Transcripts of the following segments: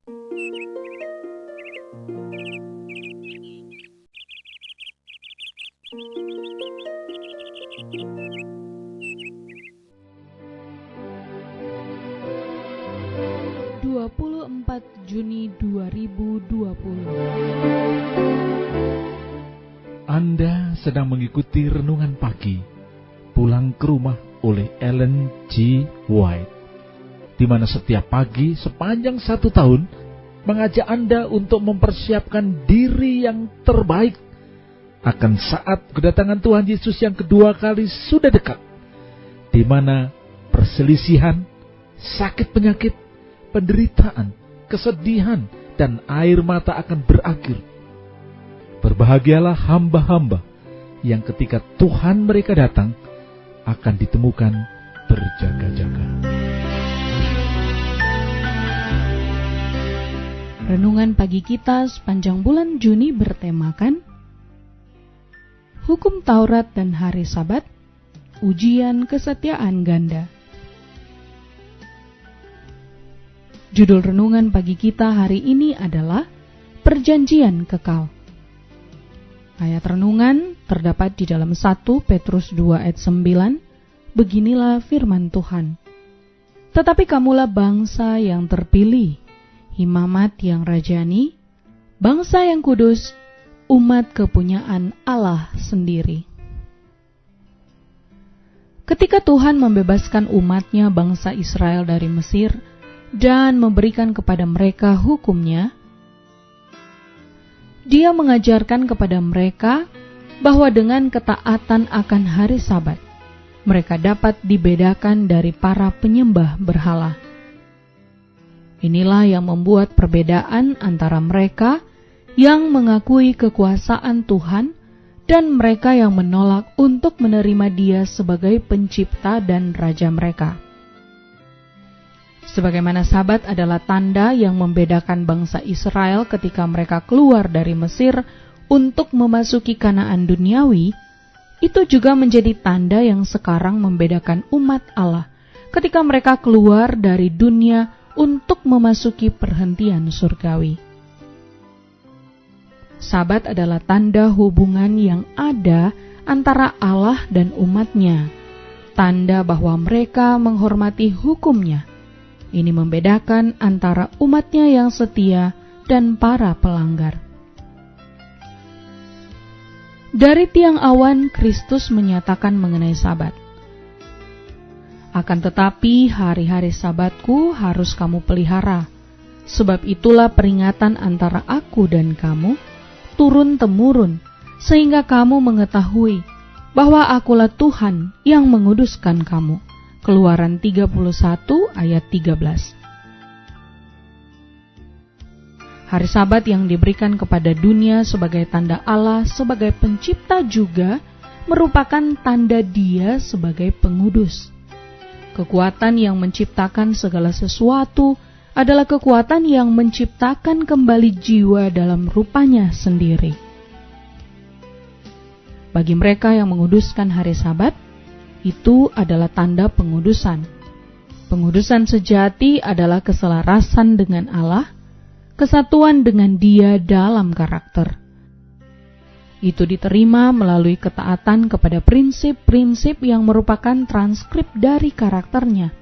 Juni 2020. Anda sedang mengikuti Renungan Pagi Pulang ke Rumah oleh Ellen G. White, di mana setiap pagi sepanjang 1 tahun mengajak Anda untuk mempersiapkan diri yang terbaik akan saat kedatangan Tuhan Yesus yang kedua kali sudah dekat, di mana perselisihan, sakit penyakit, penderitaan, kesedihan, dan air mata akan berakhir. Berbahagialah hamba-hamba yang ketika Tuhan mereka datang akan ditemukan berjaga-jaga. Renungan pagi kita sepanjang bulan Juni bertemakan Hukum Taurat dan Hari Sabat, Ujian Kesetiaan Ganda. Judul renungan pagi kita hari ini adalah Perjanjian Kekal. Ayat renungan terdapat di dalam 1 Petrus 2 ayat 9. Beginilah firman Tuhan. Tetapi kamulah bangsa yang terpilih, imamat yang rajani, bangsa yang kudus, umat kepunyaan Allah sendiri. Ketika Tuhan membebaskan umatnya bangsa Israel dari Mesir dan memberikan kepada mereka hukumnya, Dia mengajarkan kepada mereka bahwa dengan ketaatan akan hari Sabat, mereka dapat dibedakan dari para penyembah berhala. Inilah yang membuat perbedaan antara mereka yang mengakui kekuasaan Tuhan dan mereka yang menolak untuk menerima Dia sebagai pencipta dan raja mereka. Sebagaimana Sabat adalah tanda yang membedakan bangsa Israel ketika mereka keluar dari Mesir untuk memasuki Kanaan duniawi, itu juga menjadi tanda yang sekarang membedakan umat Allah ketika mereka keluar dari dunia untuk memasuki perhentian surgawi. Sabat adalah tanda hubungan yang ada antara Allah dan umatnya, tanda bahwa mereka menghormati hukumnya. Ini membedakan antara umatnya yang setia dan para pelanggar. Dari tiang awan, Kristus menyatakan mengenai Sabat. Akan tetapi hari-hari Sabatku harus kamu pelihara, sebab itulah peringatan antara aku dan kamu, turun-temurun, sehingga kamu mengetahui bahwa akulah Tuhan yang menguduskan kamu. Keluaran 31 ayat 13. Hari Sabat yang diberikan kepada dunia sebagai tanda Allah sebagai pencipta juga merupakan tanda Dia sebagai pengudus. Kekuatan yang menciptakan segala sesuatu adalah kekuatan yang menciptakan kembali jiwa dalam rupanya sendiri. Bagi mereka yang menguduskan hari Sabat, itu adalah tanda pengudusan. Pengudusan sejati adalah keselarasan dengan Allah, kesatuan dengan Dia dalam karakter. Itu diterima melalui ketaatan kepada prinsip-prinsip yang merupakan transkrip dari karakternya,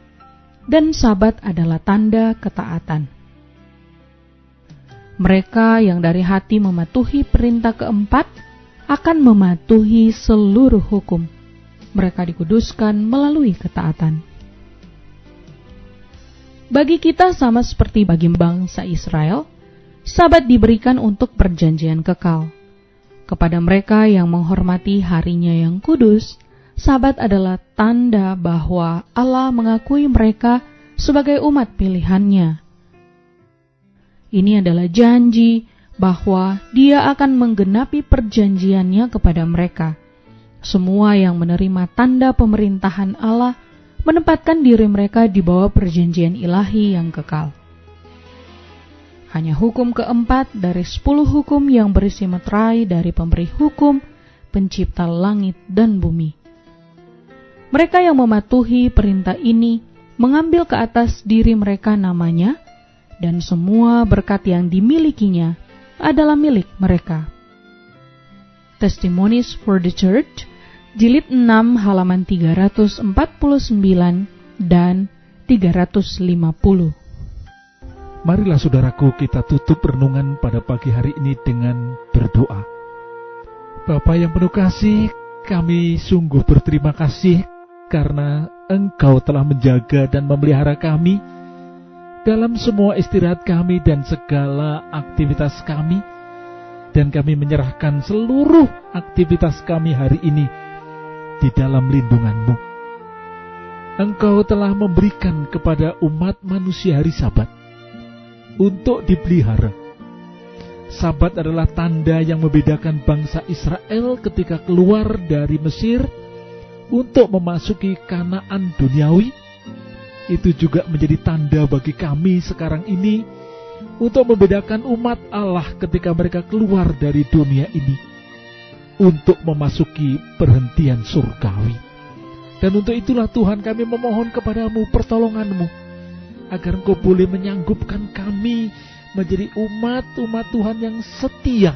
dan Sabat adalah tanda ketaatan. Mereka yang dari hati mematuhi perintah keempat akan mematuhi seluruh hukum. Mereka dikuduskan melalui ketaatan. Bagi kita sama seperti bagi bangsa Israel, Sabat diberikan untuk perjanjian kekal. Kepada mereka yang menghormati harinya yang kudus, Sabat adalah tanda bahwa Allah mengakui mereka sebagai umat pilihannya. Ini adalah janji bahwa Dia akan menggenapi perjanjiannya kepada mereka. Semua yang menerima tanda pemerintahan Allah menempatkan diri mereka di bawah perjanjian ilahi yang kekal. Hanya hukum keempat dari 10 hukum yang berisi meterai dari pemberi hukum, pencipta langit dan bumi. Mereka yang mematuhi perintah ini mengambil ke atas diri mereka namanya dan semua berkat yang dimilikinya adalah milik mereka. Testimonies for the Church, jilid 6 halaman 349 dan 350. Marilah saudaraku, kita tutup renungan pada pagi hari ini dengan berdoa. Bapa yang penuh kasih, kami sungguh berterima kasih karena Engkau telah menjaga dan memelihara kami dalam semua istirahat kami dan segala aktivitas kami, dan kami menyerahkan seluruh aktivitas kami hari ini di dalam lindungan-Mu. Engkau telah memberikan kepada umat manusia hari Sabat untuk dipelihara. Sabat adalah tanda yang membedakan bangsa Israel ketika keluar dari Mesir untuk memasuki Kanaan duniawi. Itu juga menjadi tanda bagi kami sekarang ini untuk membedakan umat Allah ketika mereka keluar dari dunia ini untuk memasuki perhentian surgawi. Dan untuk itulah Tuhan, kami memohon kepadamu pertolongan-Mu agar Engkau boleh menyanggupkan kami menjadi umat-umat Tuhan yang setia,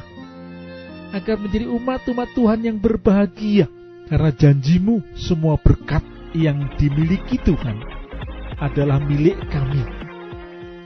agar menjadi umat-umat Tuhan yang berbahagia, karena janji-Mu semua berkat yang dimiliki Tuhan adalah milik kami